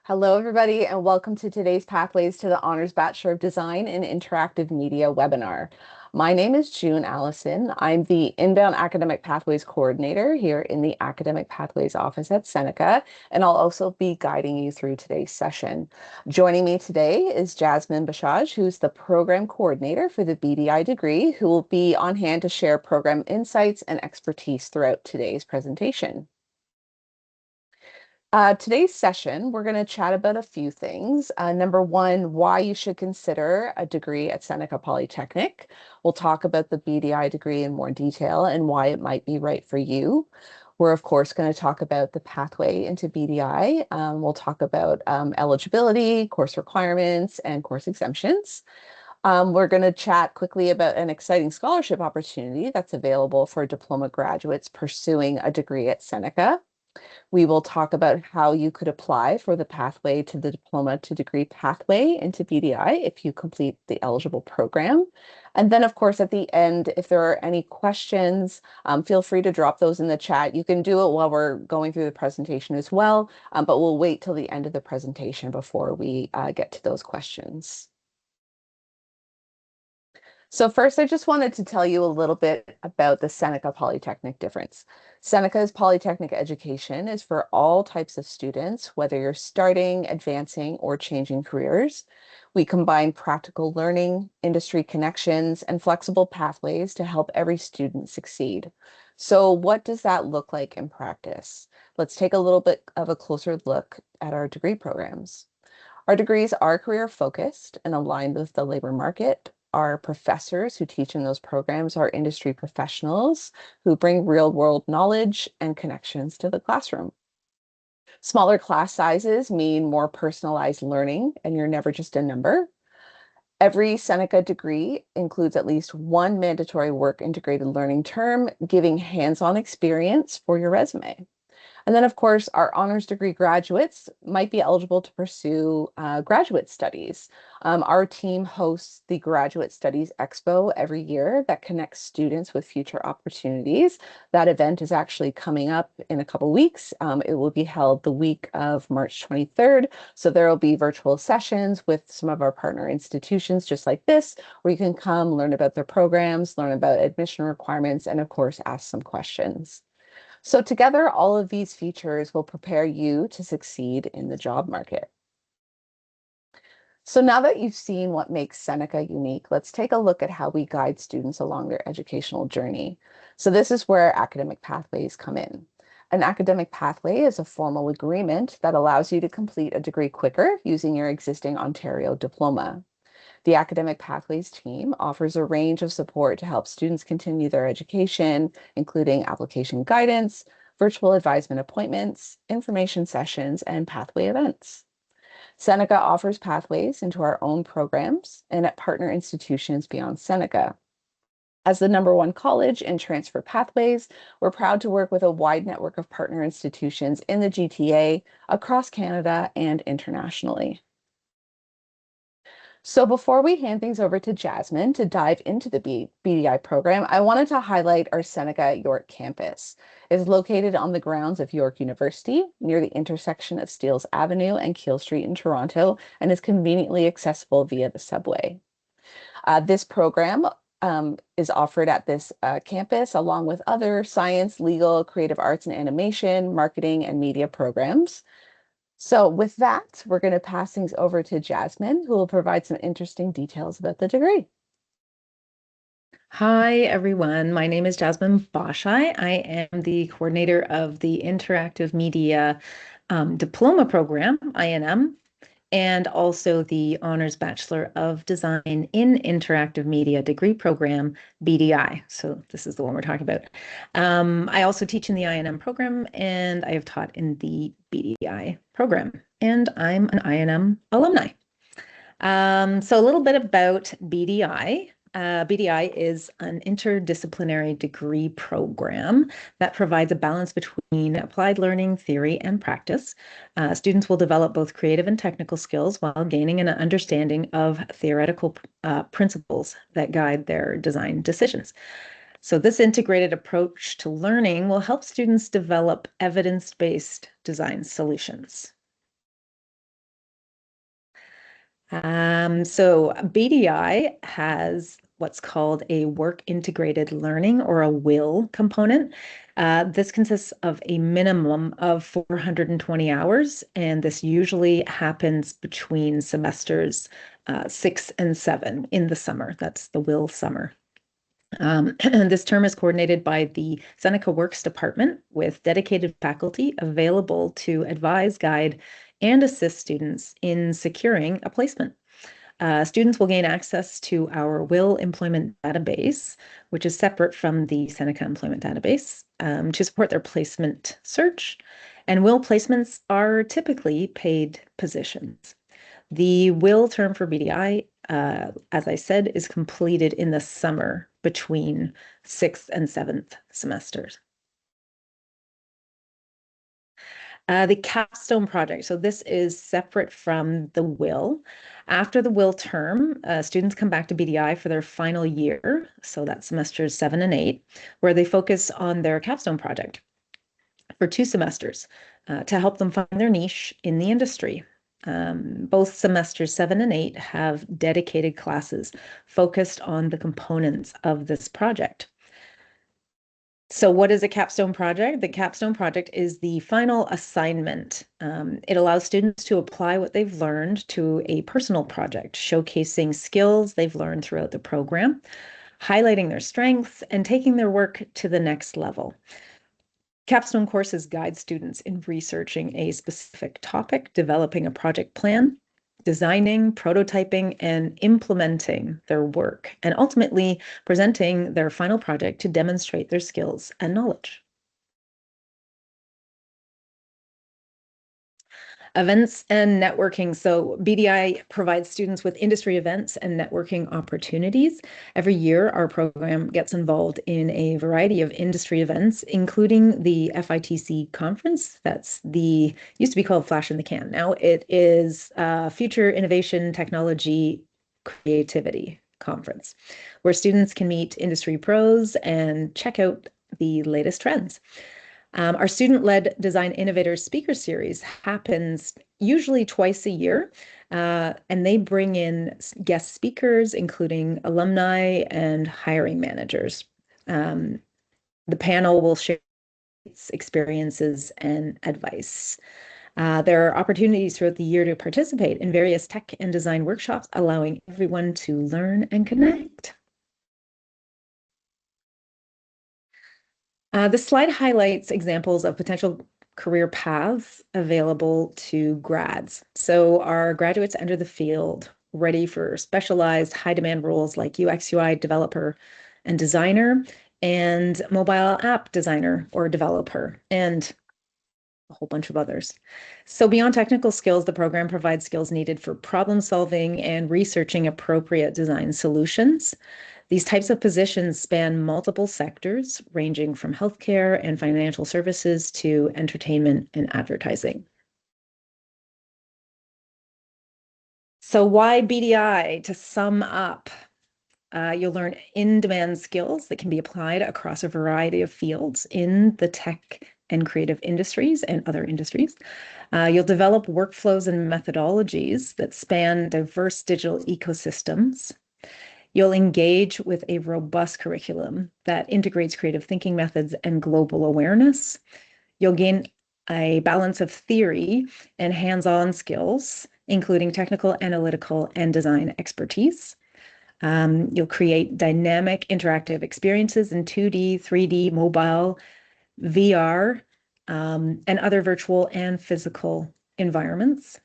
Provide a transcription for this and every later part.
Hello, everybody, and welcome to today's Pathways to the Honors Bachelor of Design in Interactive Media webinar. My name is June Allison. I'm the Inbound Academic Pathways Coordinator here in the Academic Pathways office at Seneca, and I'll also be guiding you through today's session. Joining me today is Jasmine Bashaj, who's the Program Coordinator for the BDI degree, who will be on hand to share program insights and expertise throughout today's presentation. Today's session, we're going to chat about a few things. Number one, why you should consider a degree at Seneca Polytechnic. We'll talk about the BDI degree in more detail and why it might be right for you. We're, of course, going to talk about the pathway into BDI. We'll talk about eligibility, course requirements, and course exemptions. We're going to chat quickly about an exciting scholarship opportunity that's available for diploma graduates pursuing a degree at Seneca. We will talk about how you could apply for the pathway to the diploma to degree pathway into BDI if you complete the eligible program. And then, of course, at the end, if there are any questions, feel free to drop those in the chat. You can do it while we're going through the presentation as well, but we'll wait till the end of the presentation before we get to those questions. So first, I just wanted to tell you a little bit about the Seneca Polytechnic difference. Seneca's Polytechnic education is for all types of students, whether you're starting, advancing, or changing careers. We combine practical learning, industry connections, and flexible pathways to help every student succeed. So what does that look like in practice? Let's take a little bit of a closer look at our degree programs. Our degrees are career focused and aligned with the labor market. Our professors who teach in those programs are industry professionals who bring real world knowledge and connections to the classroom. Smaller class sizes mean more personalized learning, and you're never just a number. Every Seneca degree includes at least one mandatory work integrated learning term, giving hands-on experience for your resume. And then, of course, our honors degree graduates might be eligible to pursue graduate studies. Our team hosts the Graduate Studies Expo every year that connects students with future opportunities. That event is actually coming up in a couple weeks. It will be held the week of March 23rd. So there will be virtual sessions with some of our partner institutions just like this, where you can come learn about their programs, learn about admission requirements, and of course, ask some questions. So together, all of these features will prepare you to succeed in the job market. So now that you've seen what makes Seneca unique, let's take a look at how we guide students along their educational journey. So this is where academic pathways come in. An academic pathway is a formal agreement that allows you to complete a degree quicker using your existing Ontario diploma. The Academic Pathways team offers a range of support to help students continue their education, including application guidance, virtual advisement appointments, information sessions, and pathway events. Seneca offers pathways into our own programs and at partner institutions beyond Seneca. As the #1 college in transfer pathways, we're proud to work with a wide network of partner institutions in the GTA, across Canada, and internationally. So before we hand things over to Jasmine to dive into the BDI program, I wanted to highlight our Seneca York campus. It is located on the grounds of York University, near the intersection of Steeles Avenue and Keele Street in Toronto, and is conveniently accessible via the subway. This program is offered at this campus, along with other science, legal, creative arts and animation, marketing, and media programs. So with that, we're going to pass things over to Jasmine, who will provide some interesting details about the degree. Hi, everyone. My name is Jasmine Bashai. I am the coordinator of the Interactive Media Diploma Program, INM, and also the Honors Bachelor of Design in Interactive Media degree program, BDI. So this is the one we're talking about. I also teach in the INM program, and I have taught in the BDI program, and I'm an INM alumni. So a little bit about BDI. BDI is an interdisciplinary degree program that provides a balance between applied learning, theory, and practice. Students will develop both creative and technical skills while gaining an understanding of theoretical principles that guide their design decisions. So this integrated approach to learning will help students develop evidence-based design solutions. So BDI has what's called a work integrated learning or a WIL component. This consists of a minimum of 420 hours, and this usually happens between semesters 6 and 7 in the summer. That's the WIL summer. This term is coordinated by the Seneca Works Department with dedicated faculty available to advise, guide, and assist students in securing a placement. Students will gain access to our WIL employment database, which is separate from the Seneca employment database, to support their placement search. And WIL placements are typically paid positions. The WIL term for BDI, as I said, is completed in the summer between 6th and 7th semesters. The capstone project. So this is separate from the WIL. After the WIL term, students come back to BDI for their final year. So that's semesters 7 and 8, where they focus on their capstone project for 2 semesters to help them find their niche in the industry. Both semesters 7 and 8 have dedicated classes focused on the components of this project. So what is a capstone project? The capstone project is the final assignment. It allows students to apply what they've learned to a personal project, showcasing skills they've learned throughout the program, highlighting their strengths, and taking their work to the next level. Capstone courses guide students in researching a specific topic, developing a project plan, designing, prototyping, and implementing their work, and ultimately presenting their final project to demonstrate their skills and knowledge. Events and networking. So BDI provides students with industry events and networking opportunities. Every year, our program gets involved in a variety of industry events, including the FITC conference. Used to be called Flash in the Can. Now it is Future Innovation Technology Creativity Conference, where students can meet industry pros and check out the latest trends. Our student-led Design Innovators Speaker Series happens usually twice a year, and they bring in guest speakers, including alumni and hiring managers. The panel will share experiences and advice. There are opportunities throughout the year to participate in various tech and design workshops, allowing everyone to learn and connect. This slide highlights examples of potential career paths available to grads. So our graduates enter the field ready for specialized high-demand roles like UX, UI developer and designer, and mobile app designer or developer, and a whole bunch of others. So beyond technical skills, the program provides skills needed for problem solving and researching appropriate design solutions. These types of positions span multiple sectors, ranging from healthcare and financial services to entertainment and advertising. So why BDI? To sum up, you'll learn in-demand skills that can be applied across a variety of fields in the tech and creative industries and other industries. You'll develop workflows and methodologies that span diverse digital ecosystems. You'll engage with a robust curriculum that integrates creative thinking methods and global awareness. You'll gain a balance of theory and hands-on skills, including technical, analytical, and design expertise. You'll create dynamic interactive experiences in 2D, 3D, mobile, VR, and other virtual and physical environments.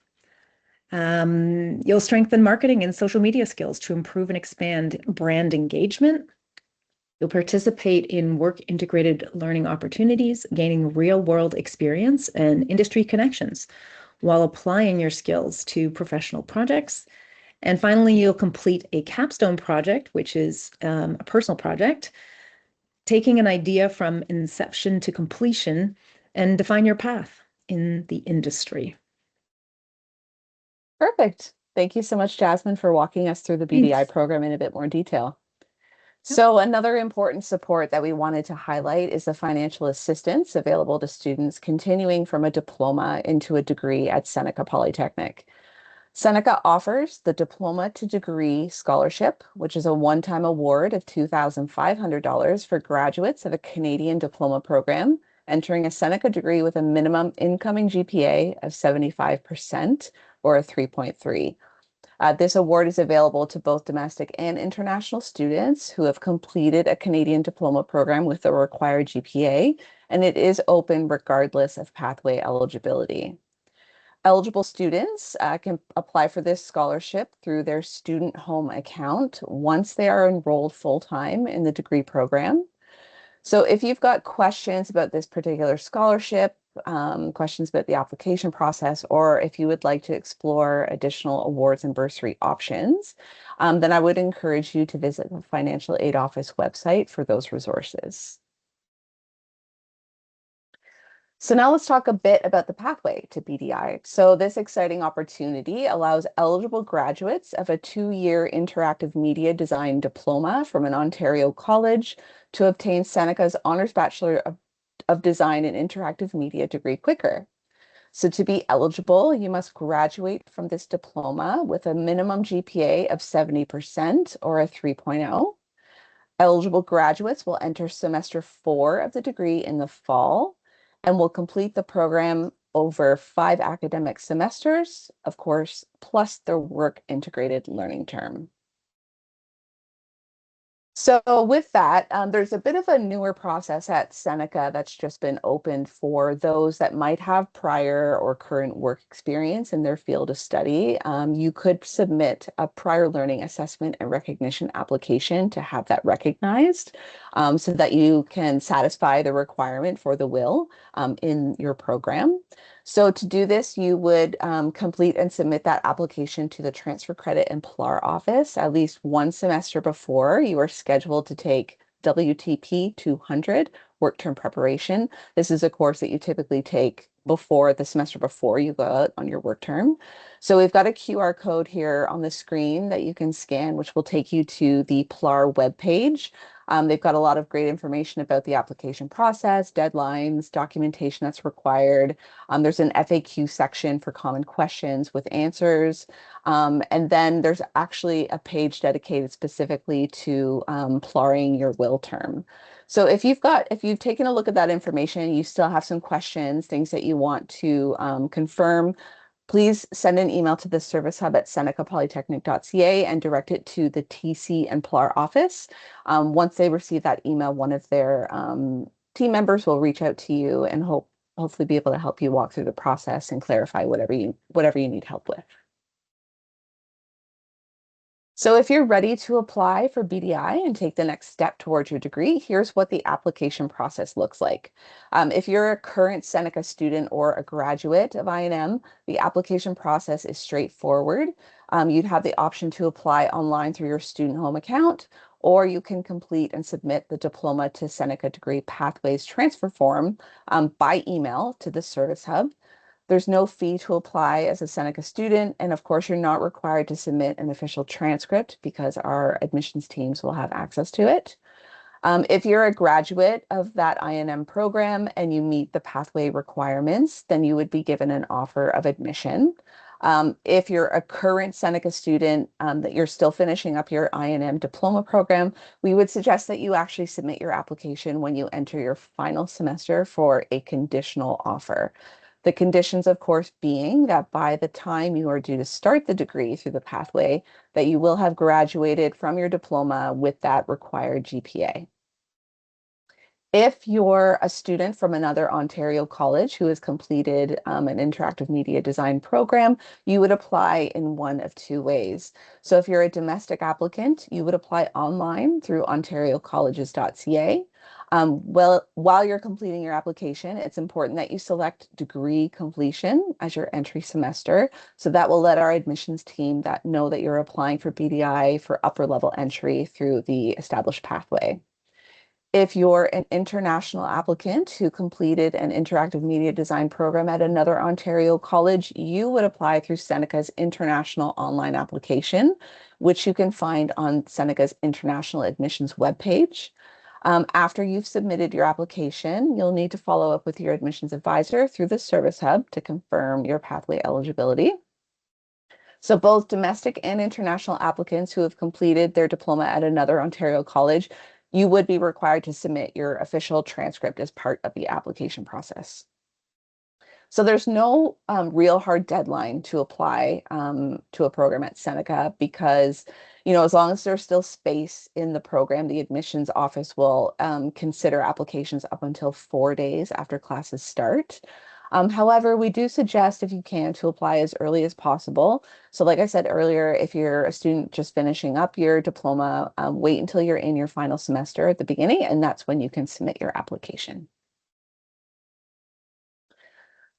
You'll strengthen marketing and social media skills to improve and expand brand engagement. You'll participate in work integrated learning opportunities, gaining real world experience and industry connections while applying your skills to professional projects. And finally, you'll complete a capstone project, which is a personal project, taking an idea from inception to completion and define your path in the industry. Perfect. Thank you so much, Jasmine, for walking us through the BDI Thanks. program in a bit more detail. Yep. So another important support that we wanted to highlight is the financial assistance available to students continuing from a diploma into a degree at Seneca Polytechnic. Seneca offers the Diploma to Degree Scholarship, which is a one-time award of $2,500 for graduates of a Canadian diploma program entering a Seneca degree with a minimum incoming GPA of 75% or a 3.3. This award is available to both domestic and international students who have completed a Canadian diploma program with the required GPA, and it is open regardless of pathway eligibility. Eligible students can apply for this scholarship through their student home account once they are enrolled full-time in the degree program. So if you've got questions about this particular scholarship, questions about the application process, or if you would like to explore additional awards and bursary options, then I would encourage you to visit the Financial Aid Office website for those resources. So now let's talk a bit about the pathway to BDI. So this exciting opportunity allows eligible graduates of a 2-year interactive media design diploma from an Ontario college to obtain Seneca's Honors Bachelor of Design in Interactive Media degree quicker. So to be eligible, you must graduate from this diploma with a minimum GPA of 70% or a 3.0. Eligible graduates will enter semester 4 of the degree in the fall and will complete the program over 5 academic semesters, of course, plus the work integrated learning term. So with that, there's a bit of a newer process at Seneca that's just been opened for those that might have prior or current work experience in their field of study. You could submit a prior learning assessment and recognition application to have that recognized so that you can satisfy the requirement for the will in your program. So to do this, you would complete and submit that application to the Transfer Credit and PLAR office at least one semester before you are scheduled to take WTP 200, work term preparation. This is a course that you typically take before the semester before you go out on your work term. So we've got a QR code here on the screen that you can scan, which will take you to the PLAR webpage. They've got a lot of great information about the application process, deadlines, documentation that's required. There's an FAQ section for common questions with answers. And then there's actually a page dedicated specifically to PLARing your will term. So if you've taken a look at that information, you still have some questions, things that you want to confirm, please send an email to the service hub at senecapolytechnic.ca and direct it to the TC and PLAR office. Once they receive that email, one of their team members will reach out to you and hopefully be able to help you walk through the process and clarify whatever you need help with. So if you're ready to apply for BDI and take the next step towards your degree, here's what the application process looks like. If you're a current Seneca student or a graduate of I&M, the application process is straightforward. You'd have the option to apply online through your student home account, or you can complete and submit the Diploma to Seneca Degree Pathways transfer form by email to the Service Hub. There's no fee to apply as a Seneca student, and of course, you're not required to submit an official transcript because our admissions teams will have access to it. If you're a graduate of that I&M program and you meet the pathway requirements, then you would be given an offer of admission. If you're a current Seneca student that you're still finishing up your I&M diploma program, we would suggest that you actually submit your application when you enter your final semester for a conditional offer. The conditions, of course, being that by the time you are due to start the degree through the pathway, that you will have graduated from your diploma with that required GPA. If you're a student from another Ontario college who has completed an interactive media design program, you would apply in one of 2 ways. So if you're a domestic applicant, you would apply online through ontariocolleges.ca. Well, while you're completing your application, it's important that you select degree completion as your entry semester. So that will let our admissions team know that you're applying for BDI for upper level entry through the established pathway. If you're an international applicant who completed an interactive media design program at another Ontario college, you would apply through Seneca's international online application, which you can find on Seneca's international admissions webpage. After you've submitted your application, you'll need to follow up with your admissions advisor through the Service Hub to confirm your pathway eligibility. So both domestic and international applicants who have completed their diploma at another Ontario college, you would be required to submit your official transcript as part of the application process. So there's no real hard deadline to apply to a program at Seneca because, as long as there's still space in the program, the admissions office will consider applications up until 4 days after classes start. However, we do suggest, if you can, to apply as early as possible. So like I said earlier, if you're a student just finishing up your diploma, wait until you're in your final semester at the beginning, and that's when you can submit your application.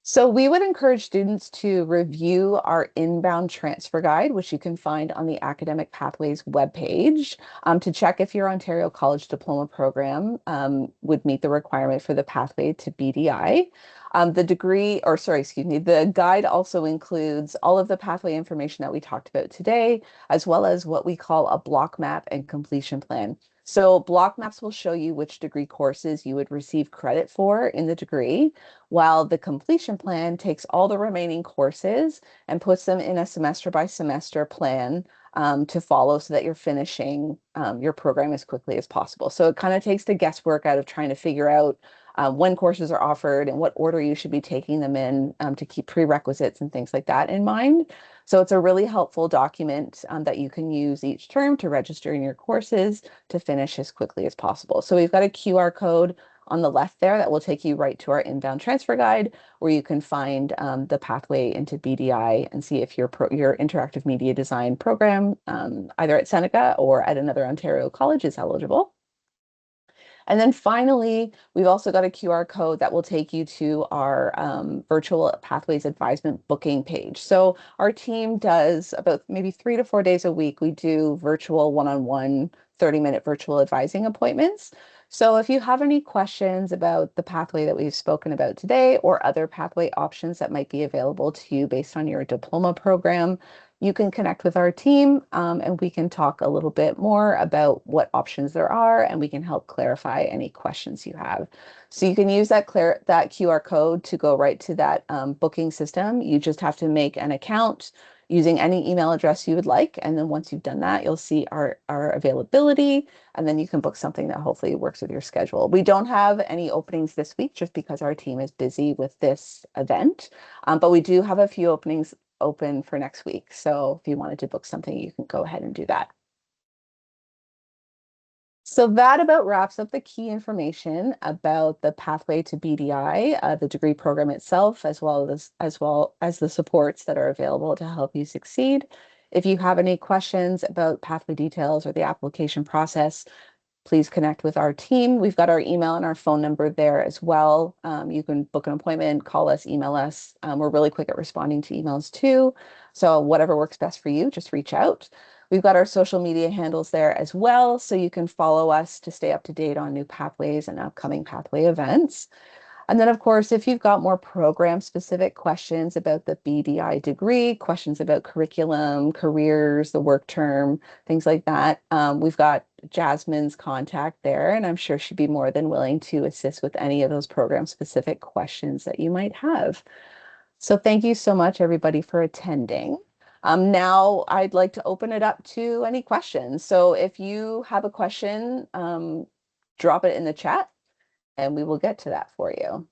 So we would encourage students to review our inbound transfer guide, which you can find on the Academic Pathways webpage, to check if your Ontario College Diploma program would meet the requirement for the pathway to BDI. The degree, or sorry, excuse me, the guide also includes all of the pathway information that we talked about today, as well as what we call a block map and completion plan. So block maps will show you which degree courses you would receive credit for in the degree, while the completion plan takes all the remaining courses and puts them in a semester by semester plan to follow so that you're finishing your program as quickly as possible. So it kind of takes the guesswork out of trying to figure out when courses are offered and what order you should be taking them in to keep prerequisites and things like that in mind. So it's a really helpful document that you can use each term to register in your courses to finish as quickly as possible. So we've got a QR code on the left there that will take you right to our inbound transfer guide, where you can find the pathway into BDI and see if your interactive media design program, either at Seneca or at another Ontario college, is eligible. And then finally, we've also got a QR code that will take you to our virtual pathways advisement booking page. So our team does about maybe 3 to 4 days a week. We do virtual one-on-one 30-minute virtual advising appointments. So if you have any questions about the pathway that we've spoken about today or other pathway options that might be available to you based on your diploma program, you can connect with our team and we can talk a little bit more about what options there are, and we can help clarify any questions you have. So you can use that QR code to go right to that booking system. You just have to make an account using any email address you would like. And then once you've done that, you'll see our availability, and then you can book something that hopefully works with your schedule. We don't have any openings this week just because our team is busy with this event, but we do have a few openings open for next week. So if you wanted to book something, you can go ahead and do that. So that about wraps up the key information about the pathway to BDI, the degree program itself, as well as the supports that are available to help you succeed. If you have any questions about pathway details or the application process, please connect with our team. We've got our email and our phone number there as well. You can book an appointment, call us, email us. We're really quick at responding to emails too. So whatever works best for you, just reach out. We've got our social media handles there as well, so you can follow us to stay up to date on new pathways and upcoming pathway events. And then, of course, if you've got more program specific questions about the BDI degree, questions about curriculum, careers, the work term, things like that, we've got Jasmine's contact there, and I'm sure she'd be more than willing to assist with any of those program specific questions that you might have. So thank you so much, everybody, for attending. Now I'd like to open it up to any questions. So if you have a question, drop it in the chat and we will get to that for you.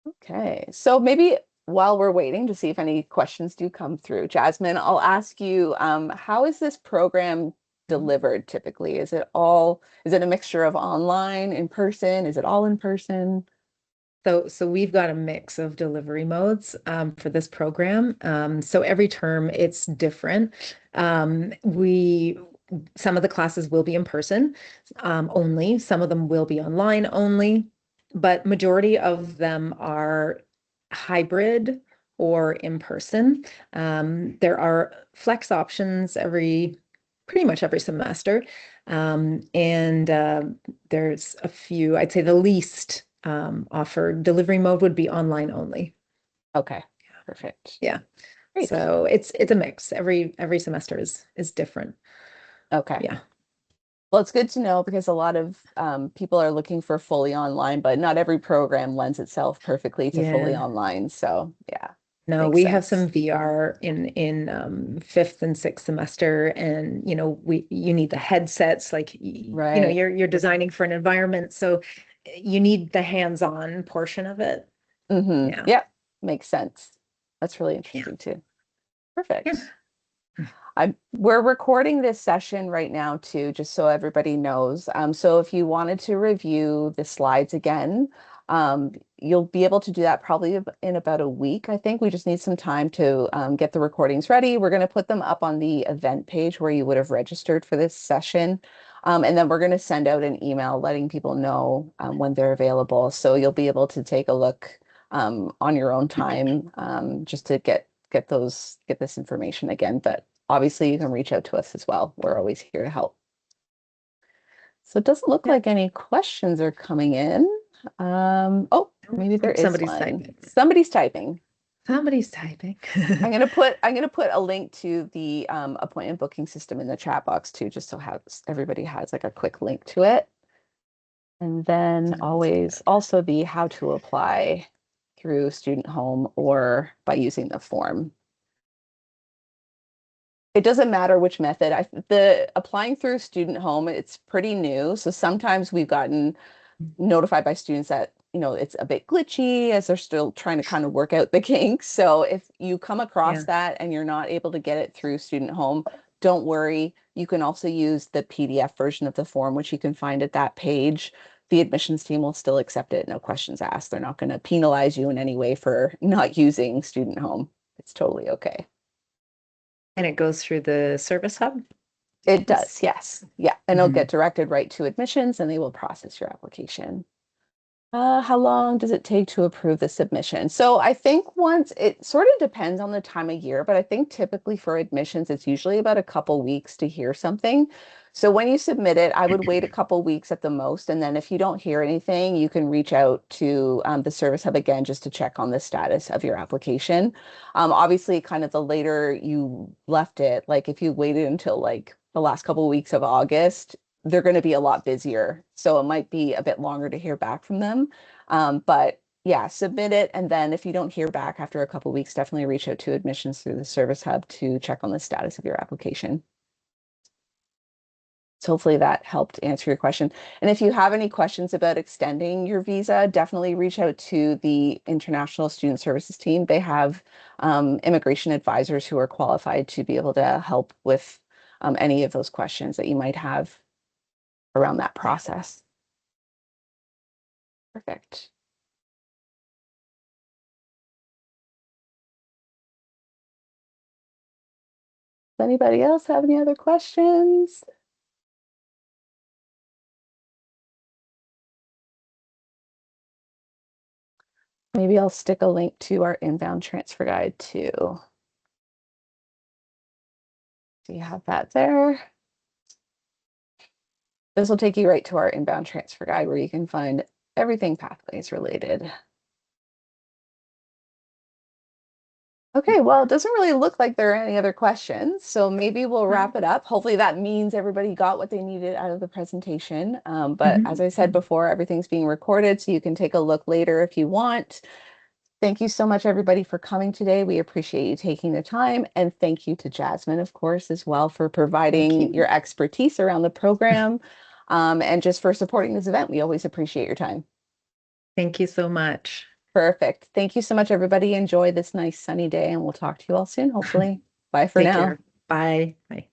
Okay, so maybe while we're waiting to see if any questions do come through, Jasmine, I'll ask you, how is this program delivered typically? Is it a mixture of online, in person? Is it all in person? So we've got a mix of delivery modes for this program. So every term it's different. Some of the classes will be in person only. Some of them will be online only, but majority of them are hybrid or in person. There are flex options pretty much every semester. And there's a few, I'd say the least offered delivery mode would be online only. Okay, perfect. Yeah. Great. So it's a mix. Every semester is different. Okay. Yeah. Well, it's good to know because a lot of people are looking for fully online, but not every program lends itself perfectly to fully Yeah. online. So yeah, No, makes we have sense. some VR in fifth and sixth semester, and we you need the headsets, like Right. you're designing for an environment, so you need the hands-on portion of it. Yeah, Yep. Makes sense. That's really yeah, interesting too. yeah. Perfect. We're recording this session right now too, just so everybody knows. So if you wanted to review the slides again, you'll be able to do that probably in about a week. I think we just need some time to get the recordings ready. We're going to put them up on the event page where you would have registered for this session. And then we're going to send out an email letting people know when they're available. So you'll be able to take a look on your own time just to get this information again. But obviously, you can reach out to us as well. We're always here to help. So it doesn't look Yeah. like any questions are coming in. Oh, maybe there is Somebody's one. typing. Somebody's typing. Somebody's typing. I'm gonna put a link to the appointment booking system in the chat box too, just so everybody has like a quick link to it. And then Sounds always good. also the how to apply through Student Home or by using the form. It doesn't matter which method. The applying through Student Home, it's pretty new. So sometimes we've gotten notified by students that, it's a bit glitchy as they're still trying to kind of work out the kinks. So if you come across Yeah. that and you're not able to get it through Student Home, don't worry. You can also use the PDF version of the form, which you can find at that page. The admissions team will still accept it, no questions asked. They're not going to penalize you in any way for not using Student Home. It's totally okay. And it goes through the service hub. It Yes. does, yes. Yeah. And it'll Mhm. get directed right to admissions and they will process your application. How long does it take to approve the submission? So I think once it sort of depends on the time of year, but I think typically for admissions, it's usually about a couple weeks to hear something. So when you submit it, I would wait a couple weeks at the most. And then if you don't hear anything, you can reach out to the Service Hub again just to check on the status of your application. Obviously, kind of the later you left it, like if you waited until like the last couple of weeks of August, they're going to be a lot busier. So it might be a bit longer to hear back from them. But yeah, submit it. And then if you don't hear back after a couple of weeks, definitely reach out to admissions through the service hub to check on the status of your application. So hopefully that helped answer your question. And if you have any questions about extending your visa, definitely reach out to the International Student Services team. They have immigration advisors who are qualified to be able to help with any of those questions that you might have around that Yeah. process. Perfect. Does anybody else have any other questions? Maybe I'll stick a link to our inbound transfer guide too. So you have that there. This will take you right to our inbound transfer guide where you can find everything pathways related. Okay, well, it doesn't really look like there are any other questions, so maybe we'll wrap it up. Hopefully that means everybody got what they needed out of the presentation. But as Mhm. I said before, everything's being recorded, so you can take a look later if you want. Thank you so much, everybody, for coming today. We appreciate you taking the time. And thank you to Jasmine, of course, as well, for Thank providing you. your expertise around the program and just for supporting this event. We always appreciate your time. Thank you so much. Perfect. Thank you so much, everybody. Enjoy this nice sunny day, and we'll talk to you all soon, hopefully. Bye for Take now. care. Bye. Bye.